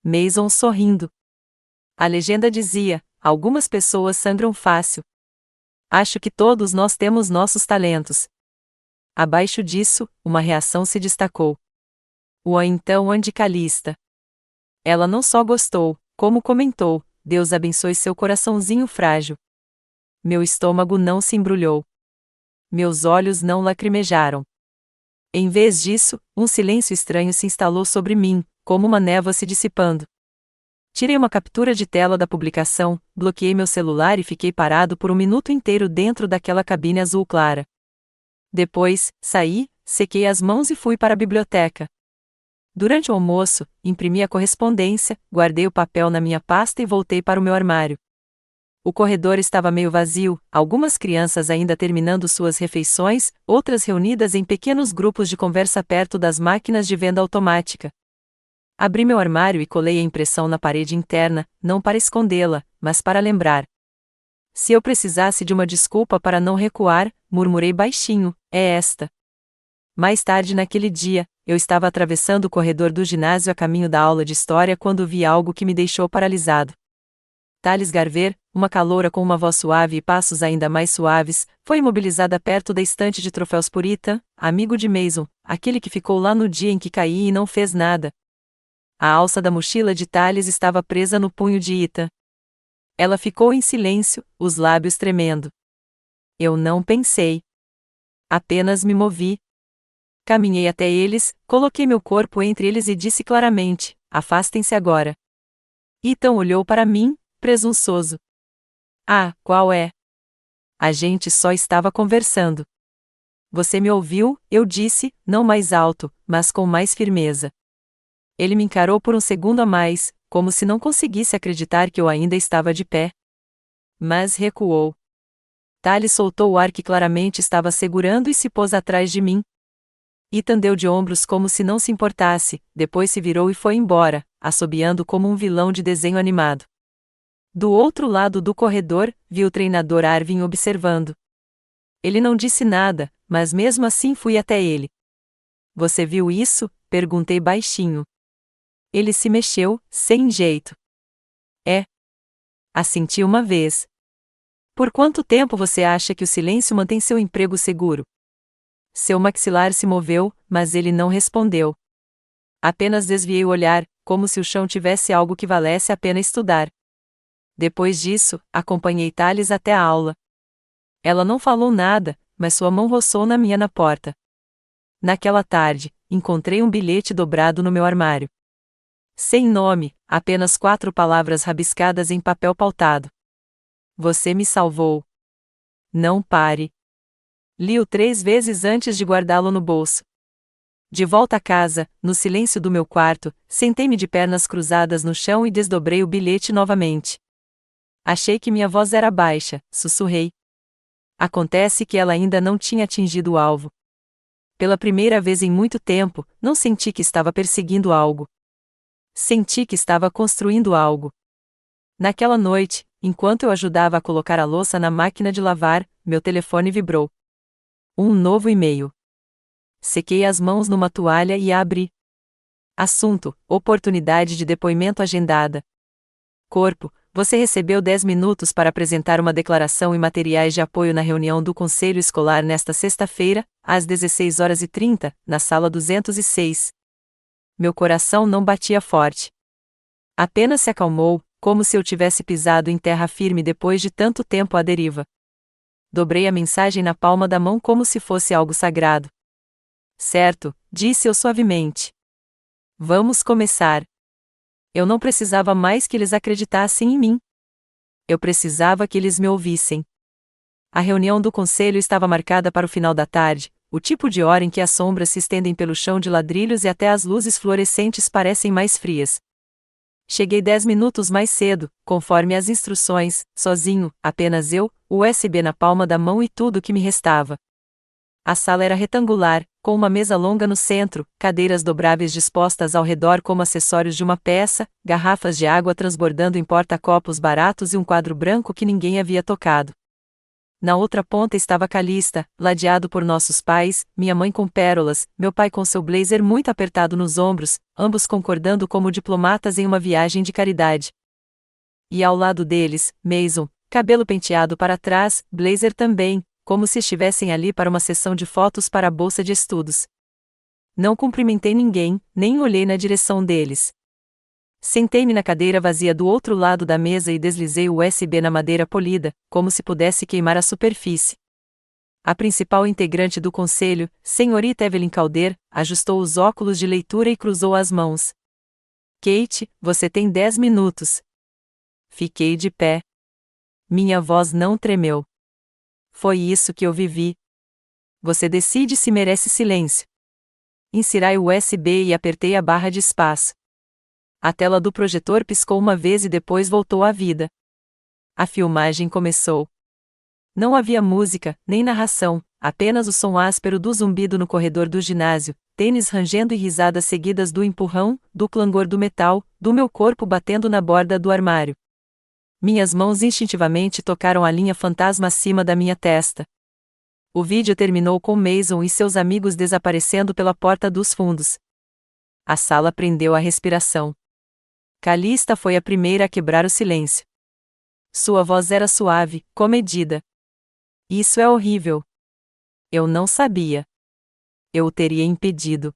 Mason sorrindo. A legenda dizia: algumas pessoas sangram fácil. Acho que todos nós temos nossos talentos. Abaixo disso, uma reação se destacou. Então ande Calista. Ela não só gostou, como comentou: Deus abençoe seu coraçãozinho frágil. Meu estômago não se embrulhou. Meus olhos não lacrimejaram. Em vez disso, um silêncio estranho se instalou sobre mim, como uma névoa se dissipando. Tirei uma captura de tela da publicação, bloqueei meu celular e fiquei parado por um minuto inteiro dentro daquela cabine azul clara. Depois, saí, sequei as mãos e fui para a biblioteca. Durante o almoço, imprimi a correspondência, guardei o papel na minha pasta e voltei para o meu armário. O corredor estava meio vazio, algumas crianças ainda terminando suas refeições, outras reunidas em pequenos grupos de conversa perto das máquinas de venda automática. Abri meu armário e colei a impressão na parede interna, não para escondê-la, mas para lembrar. Se eu precisasse de uma desculpa para não recuar, murmurei baixinho: é esta. Mais tarde naquele dia, eu estava atravessando o corredor do ginásio a caminho da aula de história quando vi algo que me deixou paralisado. Thales Garver, uma caloura com uma voz suave e passos ainda mais suaves, foi imobilizada perto da estante de troféus por Ethan, amigo de Mason, aquele que ficou lá no dia em que caí e não fez nada. A alça da mochila de Thales estava presa no punho de Ethan. Ela ficou em silêncio, os lábios tremendo. Eu não pensei. Apenas me movi. Caminhei até eles, coloquei meu corpo entre eles e disse claramente: afastem-se agora. Ethan olhou para mim, presunçoso. Ah, qual é? A gente só estava conversando. Você me ouviu, eu disse, não mais alto, mas com mais firmeza. Ele me encarou por um segundo a mais, como se não conseguisse acreditar que eu ainda estava de pé. Mas recuou. Thales soltou o ar que claramente estava segurando e se pôs atrás de mim. Ethan deu de ombros como se não se importasse, depois se virou e foi embora, assobiando como um vilão de desenho animado. Do outro lado do corredor, vi o treinador Arvin observando. Ele não disse nada, mas mesmo assim fui até ele. Você viu isso? Perguntei baixinho. Ele se mexeu, sem jeito. É. Assenti uma vez. Por quanto tempo você acha que o silêncio mantém seu emprego seguro? Seu maxilar se moveu, mas ele não respondeu. Apenas desviei o olhar, como se o chão tivesse algo que valesse a pena estudar. Depois disso, acompanhei Thales até a aula. Ela não falou nada, mas sua mão roçou na minha na porta. Naquela tarde, encontrei um bilhete dobrado no meu armário. Sem nome, apenas 4 palavras rabiscadas em papel pautado. Você me salvou. Não pare. Li-o 3 vezes antes de guardá-lo no bolso. De volta a casa, no silêncio do meu quarto, sentei-me de pernas cruzadas no chão e desdobrei o bilhete novamente. Achei que minha voz era baixa, sussurrei. Acontece que ela ainda não tinha atingido o alvo. Pela primeira vez em muito tempo, não senti que estava perseguindo algo. Senti que estava construindo algo. Naquela noite, enquanto eu ajudava a colocar a louça na máquina de lavar, meu telefone vibrou. Um novo e-mail. Sequei as mãos numa toalha e a abri. Assunto: oportunidade de depoimento agendada. Corpo: você recebeu 10 minutos para apresentar uma declaração e materiais de apoio na reunião do Conselho Escolar nesta sexta-feira, às 16h30, na sala 206. Meu coração não batia forte. Apenas se acalmou, como se eu tivesse pisado em terra firme depois de tanto tempo à deriva. Dobrei a mensagem na palma da mão como se fosse algo sagrado. Certo, disse eu suavemente. Vamos começar. Eu não precisava mais que eles acreditassem em mim. Eu precisava que eles me ouvissem. A reunião do conselho estava marcada para o final da tarde, o tipo de hora em que as sombras se estendem pelo chão de ladrilhos e até as luzes fluorescentes parecem mais frias. Cheguei 10 minutos mais cedo, conforme as instruções, sozinho, apenas eu, o USB na palma da mão e tudo o que me restava. A sala era retangular, com uma mesa longa no centro, cadeiras dobráveis dispostas ao redor como acessórios de uma peça, garrafas de água transbordando em porta-copos baratos e um quadro branco que ninguém havia tocado. Na outra ponta estava Calista, ladeado por nossos pais, minha mãe com pérolas, meu pai com seu blazer muito apertado nos ombros, ambos concordando como diplomatas em uma viagem de caridade. E ao lado deles, Mason, cabelo penteado para trás, blazer também, como se estivessem ali para uma sessão de fotos para a bolsa de estudos. Não cumprimentei ninguém, nem olhei na direção deles. Sentei-me na cadeira vazia do outro lado da mesa e deslizei o USB na madeira polida, como se pudesse queimar a superfície. A principal integrante do conselho, senhorita Evelyn Calder, ajustou os óculos de leitura e cruzou as mãos. Kate, você tem 10 minutos. Fiquei de pé. Minha voz não tremeu. Foi isso que eu vivi. Você decide se merece silêncio. Insirai o USB e apertei a barra de espaço. A tela do projetor piscou uma vez e depois voltou à vida. A filmagem começou. Não havia música, nem narração, apenas o som áspero do zumbido no corredor do ginásio, tênis rangendo e risadas seguidas do empurrão, do clangor do metal, do meu corpo batendo na borda do armário. Minhas mãos instintivamente tocaram a linha fantasma acima da minha testa. O vídeo terminou com Mason e seus amigos desaparecendo pela porta dos fundos. A sala prendeu a respiração. Calista foi a primeira a quebrar o silêncio. Sua voz era suave, comedida. Isso é horrível. Eu não sabia. Eu o teria impedido.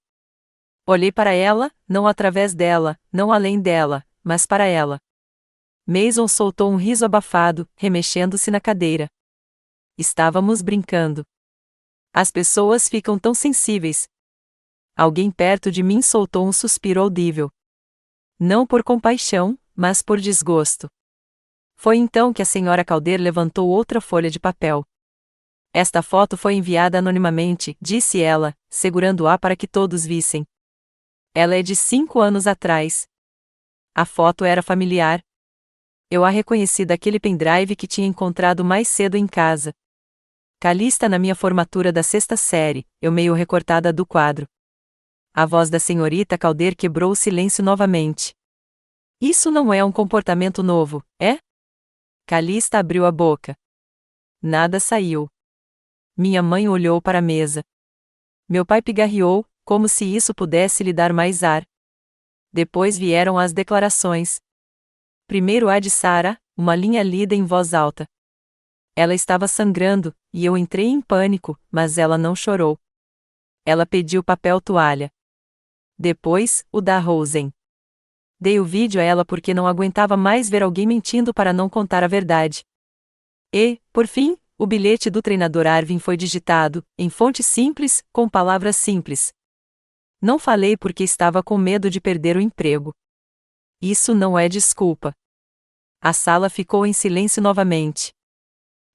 Olhei para ela, não através dela, não além dela, mas para ela. Mason soltou um riso abafado, remexendo-se na cadeira. Estávamos brincando. As pessoas ficam tão sensíveis. Alguém perto de mim soltou um suspiro audível. Não por compaixão, mas por desgosto. Foi então que a senhora Calder levantou outra folha de papel. Esta foto foi enviada anonimamente, disse ela, segurando-a para que todos vissem. Ela é de 5 anos atrás. A foto era familiar. Eu a reconheci daquele pendrive que tinha encontrado mais cedo em casa. Calista na minha formatura da 6ª série, eu meio recortada do quadro. A voz da senhorita Calder quebrou o silêncio novamente. Isso não é um comportamento novo, é? Calista abriu a boca. Nada saiu. Minha mãe olhou para a mesa. Meu pai pigarreou, como se isso pudesse lhe dar mais ar. Depois vieram as declarações. Primeiro a de Sarah, uma linha lida em voz alta. Ela estava sangrando, e eu entrei em pânico, mas ela não chorou. Ela pediu papel toalha. Depois, o da Rosen. Dei o vídeo a ela porque não aguentava mais ver alguém mentindo para não contar a verdade. E, por fim, o bilhete do treinador Arvin foi digitado, em fonte simples, com palavras simples. Não falei porque estava com medo de perder o emprego. Isso não é desculpa. A sala ficou em silêncio novamente.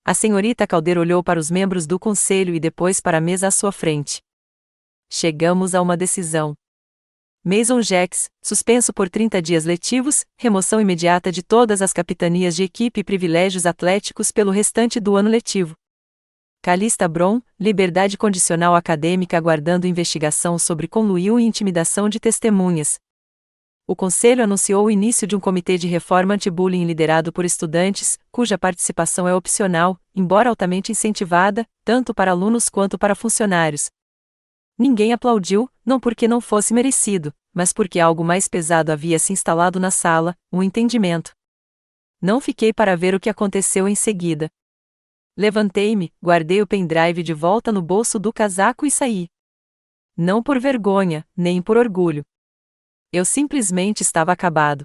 A senhorita Calder olhou para os membros do conselho e depois para a mesa à sua frente. Chegamos a uma decisão. Mason Jacques, suspenso por 30 dias letivos, remoção imediata de todas as capitanias de equipe e privilégios atléticos pelo restante do ano letivo. Calista Bron, liberdade condicional acadêmica aguardando investigação sobre conluio e intimidação de testemunhas. O Conselho anunciou o início de um comitê de reforma anti-bullying liderado por estudantes, cuja participação é opcional, embora altamente incentivada, tanto para alunos quanto para funcionários. Ninguém aplaudiu, não porque não fosse merecido, mas porque algo mais pesado havia se instalado na sala, um entendimento. Não fiquei para ver o que aconteceu em seguida. Levantei-me, guardei o pendrive de volta no bolso do casaco e saí. Não por vergonha, nem por orgulho. Eu simplesmente estava acabado.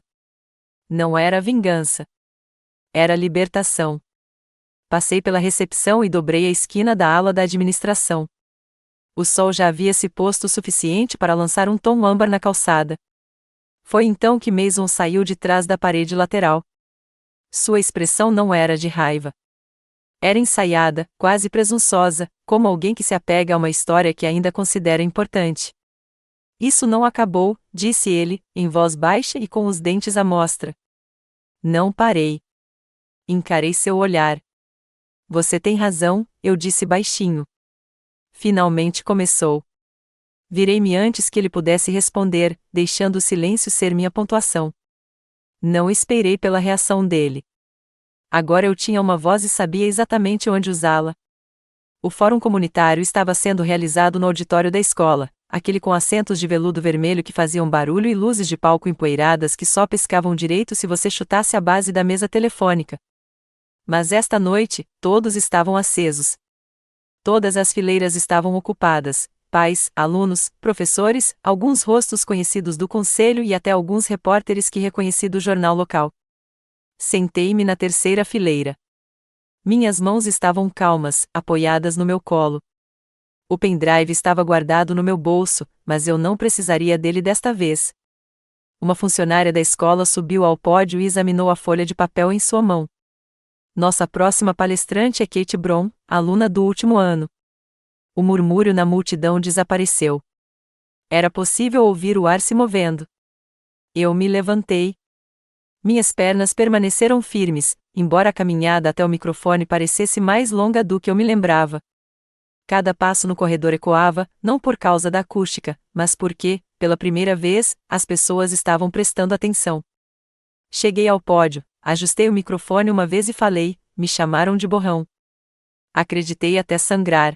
Não era vingança. Era libertação. Passei pela recepção e dobrei a esquina da ala da administração. O sol já havia se posto o suficiente para lançar um tom âmbar na calçada. Foi então que Mason saiu de trás da parede lateral. Sua expressão não era de raiva. Era ensaiada, quase presunçosa, como alguém que se apega a uma história que ainda considera importante. Isso não acabou, disse ele, em voz baixa e com os dentes à mostra. Não parei. Encarei seu olhar. Você tem razão, eu disse baixinho. Finalmente começou. Virei-me antes que ele pudesse responder, deixando o silêncio ser minha pontuação. Não esperei pela reação dele. Agora eu tinha uma voz e sabia exatamente onde usá-la. O fórum comunitário estava sendo realizado no auditório da escola, aquele com assentos de veludo vermelho que faziam barulho e luzes de palco empoeiradas que só pescavam direito se você chutasse a base da mesa telefônica. Mas esta noite, todos estavam acesos. Todas as fileiras estavam ocupadas, pais, alunos, professores, alguns rostos conhecidos do conselho e até alguns repórteres que reconheci do jornal local. Sentei-me na terceira fileira. Minhas mãos estavam calmas, apoiadas no meu colo. O pendrive estava guardado no meu bolso, mas eu não precisaria dele desta vez. Uma funcionária da escola subiu ao pódio e examinou a folha de papel em sua mão. Nossa próxima palestrante é Kate Bron, aluna do último ano. O murmúrio na multidão desapareceu. Era possível ouvir o ar se movendo. Eu me levantei. Minhas pernas permaneceram firmes, embora a caminhada até o microfone parecesse mais longa do que eu me lembrava. Cada passo no corredor ecoava, não por causa da acústica, mas porque, pela primeira vez, as pessoas estavam prestando atenção. Cheguei ao pódio, ajustei o microfone uma vez e falei, me chamaram de borrão. Acreditei até sangrar.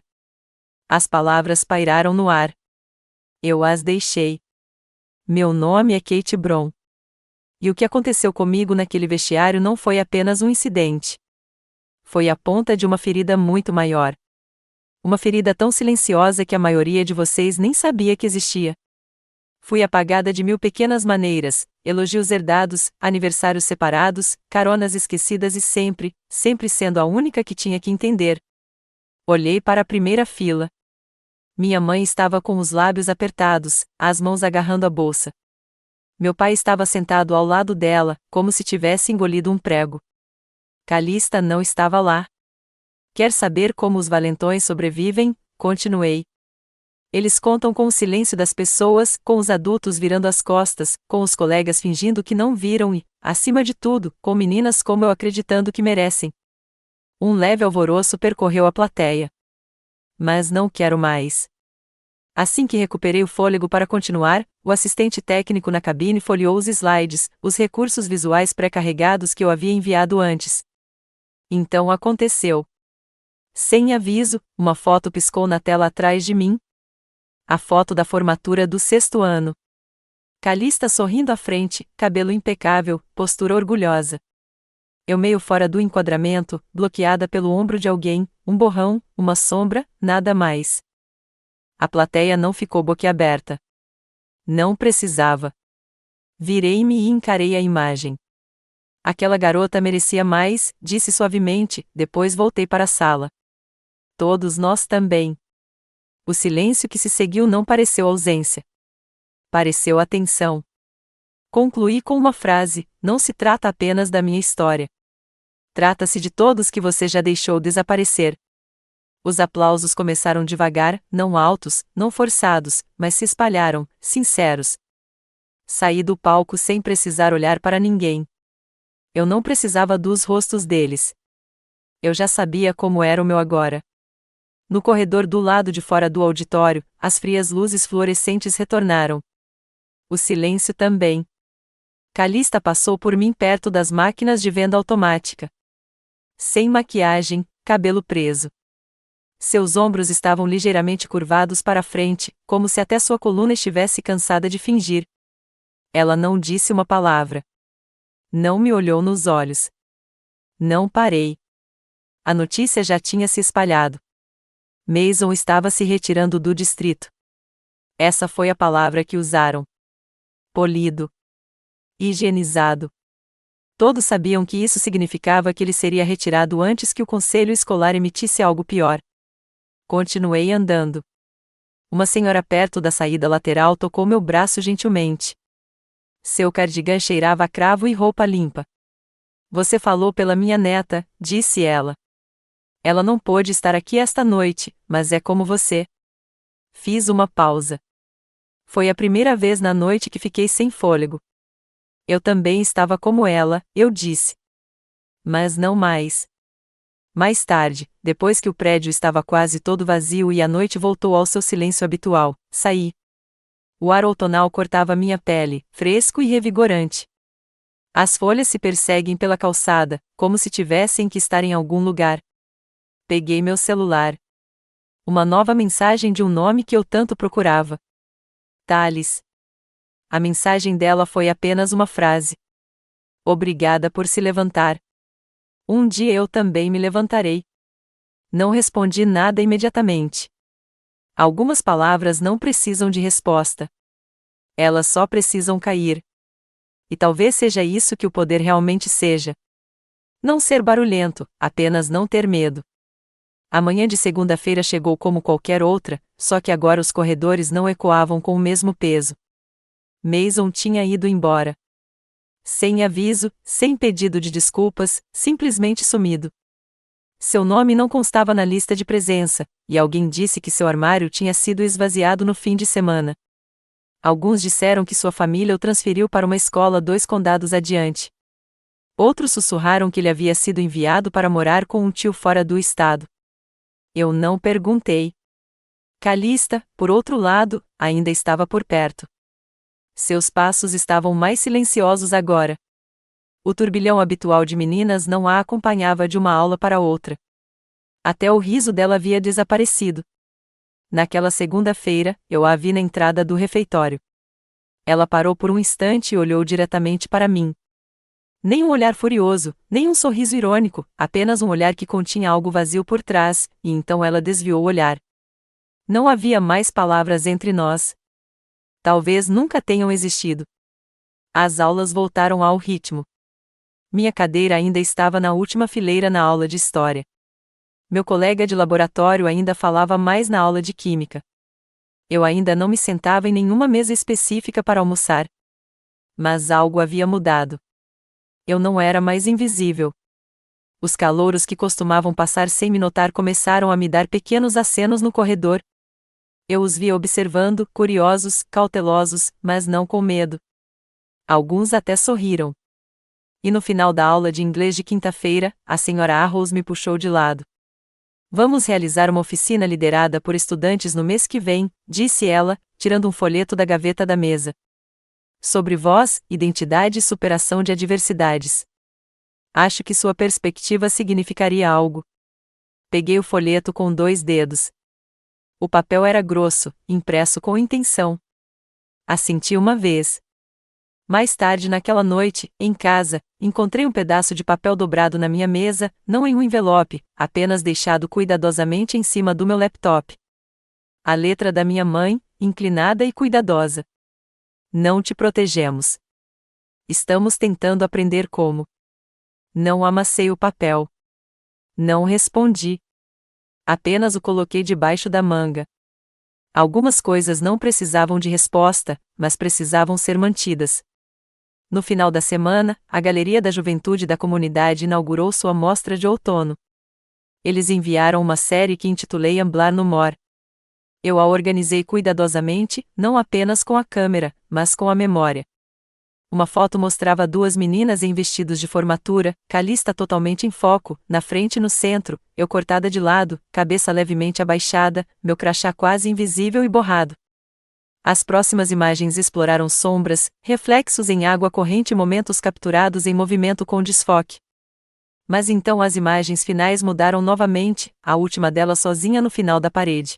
As palavras pairaram no ar. Eu as deixei. Meu nome é Kate Bron. E o que aconteceu comigo naquele vestiário não foi apenas um incidente. Foi a ponta de uma ferida muito maior. Uma ferida tão silenciosa que a maioria de vocês nem sabia que existia. Fui apagada de 1000 pequenas maneiras, elogios herdados, aniversários separados, caronas esquecidas e sempre sendo a única que tinha que entender. Olhei para a primeira fila. Minha mãe estava com os lábios apertados, as mãos agarrando a bolsa. Meu pai estava sentado ao lado dela, como se tivesse engolido um prego. Calista não estava lá. Quer saber como os valentões sobrevivem? Continuei. Eles contam com o silêncio das pessoas, com os adultos virando as costas, com os colegas fingindo que não viram e, acima de tudo, com meninas como eu acreditando que merecem. Um leve alvoroço percorreu a plateia. Mas não quero mais. Assim que recuperei o fôlego para continuar, o assistente técnico na cabine folheou os slides, os recursos visuais pré-carregados que eu havia enviado antes. Então aconteceu. Sem aviso, uma foto piscou na tela atrás de mim. A foto da formatura do 6º ano. Calista sorrindo à frente, cabelo impecável, postura orgulhosa. Eu meio fora do enquadramento, bloqueada pelo ombro de alguém, um borrão, uma sombra, nada mais. A plateia não ficou boquiaberta. Não precisava. Virei-me e encarei a imagem. Aquela garota merecia mais, disse suavemente, depois voltei para a sala. Todos nós também. O silêncio que se seguiu não pareceu ausência. Pareceu atenção. Concluí com uma frase, não se trata apenas da minha história. Trata-se de todos que você já deixou desaparecer. Os aplausos começaram devagar, não altos, não forçados, mas se espalharam, sinceros. Saí do palco sem precisar olhar para ninguém. Eu não precisava dos rostos deles. Eu já sabia como era o meu agora. No corredor do lado de fora do auditório, as frias luzes fluorescentes retornaram. O silêncio também. Calista passou por mim perto das máquinas de venda automática. Sem maquiagem, cabelo preso. Seus ombros estavam ligeiramente curvados para frente, como se até sua coluna estivesse cansada de fingir. Ela não disse uma palavra. Não me olhou nos olhos. Não parei. A notícia já tinha se espalhado. Mason estava se retirando do distrito. Essa foi a palavra que usaram. Polido. Higienizado. Todos sabiam que isso significava que ele seria retirado antes que o conselho escolar emitisse algo pior. Continuei andando. Uma senhora perto da saída lateral tocou meu braço gentilmente. Seu cardigã cheirava a cravo e roupa limpa. Você falou pela minha neta, disse ela. Ela não pôde estar aqui esta noite, mas é como você. Fiz uma pausa. Foi a primeira vez na noite que fiquei sem fôlego. Eu também estava como ela, eu disse. Mas não mais. Mais tarde, depois que o prédio estava quase todo vazio e a noite voltou ao seu silêncio habitual, saí. O ar outonal cortava minha pele, fresco e revigorante. As folhas se perseguem pela calçada, como se tivessem que estar em algum lugar. Peguei meu celular. Uma nova mensagem de um nome que eu tanto procurava. Thales. A mensagem dela foi apenas uma frase. Obrigada por se levantar. Um dia eu também me levantarei. Não respondi nada imediatamente. Algumas palavras não precisam de resposta. Elas só precisam cair. E talvez seja isso que o poder realmente seja. Não ser barulhento, apenas não ter medo. A manhã de segunda-feira chegou como qualquer outra, só que agora os corredores não ecoavam com o mesmo peso. Mason tinha ido embora. Sem aviso, sem pedido de desculpas, simplesmente sumido. Seu nome não constava na lista de presença, e alguém disse que seu armário tinha sido esvaziado no fim de semana. Alguns disseram que sua família o transferiu para uma escola 2 condados adiante. Outros sussurraram que ele havia sido enviado para morar com um tio fora do estado. Eu não perguntei. Calista, por outro lado, ainda estava por perto. Seus passos estavam mais silenciosos agora. O turbilhão habitual de meninas não a acompanhava de uma aula para outra. Até o riso dela havia desaparecido. Naquela segunda-feira, eu a vi na entrada do refeitório. Ela parou por um instante e olhou diretamente para mim. Nem um olhar furioso, nem um sorriso irônico, apenas um olhar que continha algo vazio por trás, e então ela desviou o olhar. Não havia mais palavras entre nós. Talvez nunca tenham existido. As aulas voltaram ao ritmo. Minha cadeira ainda estava na última fileira na aula de história. Meu colega de laboratório ainda falava mais na aula de química. Eu ainda não me sentava em nenhuma mesa específica para almoçar. Mas algo havia mudado. Eu não era mais invisível. Os calouros que costumavam passar sem me notar começaram a me dar pequenos acenos no corredor. Eu os via observando, curiosos, cautelosos, mas não com medo. Alguns até sorriram. E no final da aula de inglês de quinta-feira, a senhora Arrows me puxou de lado. Vamos realizar uma oficina liderada por estudantes no mês que vem, disse ela, tirando um folheto da gaveta da mesa. Sobre voz, identidade e superação de adversidades. Acho que sua perspectiva significaria algo. Peguei o folheto com 2 dedos. O papel era grosso, impresso com intenção. Assenti uma vez. Mais tarde naquela noite, em casa, encontrei um pedaço de papel dobrado na minha mesa, não em um envelope, apenas deixado cuidadosamente em cima do meu laptop. A letra da minha mãe, inclinada e cuidadosa. Não te protegemos. Estamos tentando aprender como. Não amassei o papel. Não respondi. Apenas o coloquei debaixo da manga. Algumas coisas não precisavam de resposta, mas precisavam ser mantidas. No final da semana, a Galeria da Juventude da comunidade inaugurou sua mostra de outono. Eles enviaram uma série que intitulei Amblar no Mor. Eu a organizei cuidadosamente, não apenas com a câmera, mas com a memória. Uma foto mostrava duas meninas em vestidos de formatura, Calista totalmente em foco, na frente e no centro, eu cortada de lado, cabeça levemente abaixada, meu crachá quase invisível e borrado. As próximas imagens exploraram sombras, reflexos em água corrente e momentos capturados em movimento com desfoque. Mas então as imagens finais mudaram novamente, a última delas sozinha no final da parede.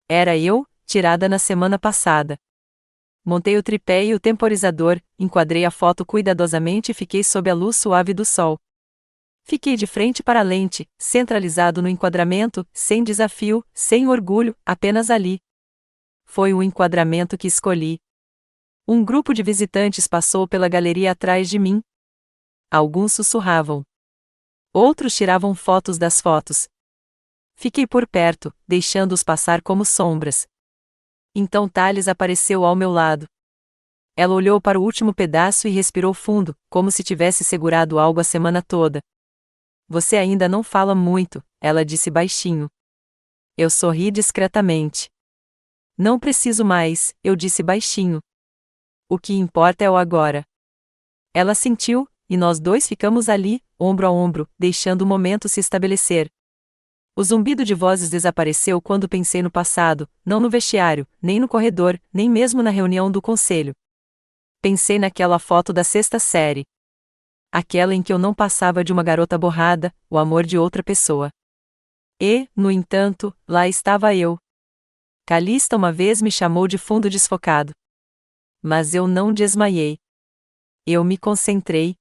Era eu, tirada na semana passada. Montei o tripé e o temporizador, enquadrei a foto cuidadosamente e fiquei sob a luz suave do sol. Fiquei de frente para a lente, centralizado no enquadramento, sem desafio, sem orgulho, apenas ali. Foi o enquadramento que escolhi. Um grupo de visitantes passou pela galeria atrás de mim. Alguns sussurravam. Outros tiravam fotos das fotos. Fiquei por perto, deixando-os passar como sombras. Então Thales apareceu ao meu lado. Ela olhou para o último pedaço e respirou fundo, como se tivesse segurado algo a semana toda. Você ainda não fala muito, ela disse baixinho. Eu sorri discretamente. Não preciso mais, eu disse baixinho. O que importa é o agora. Ela sentiu, e nós dois ficamos ali, ombro a ombro, deixando o momento se estabelecer. O zumbido de vozes desapareceu quando pensei no passado, não no vestiário, nem no corredor, nem mesmo na reunião do conselho. Pensei naquela foto da sexta série. Aquela em que eu não passava de uma garota borrada, o amor de outra pessoa. E, no entanto, lá estava eu. Calista uma vez me chamou de fundo desfocado. Mas eu não desmaiei. Eu me concentrei.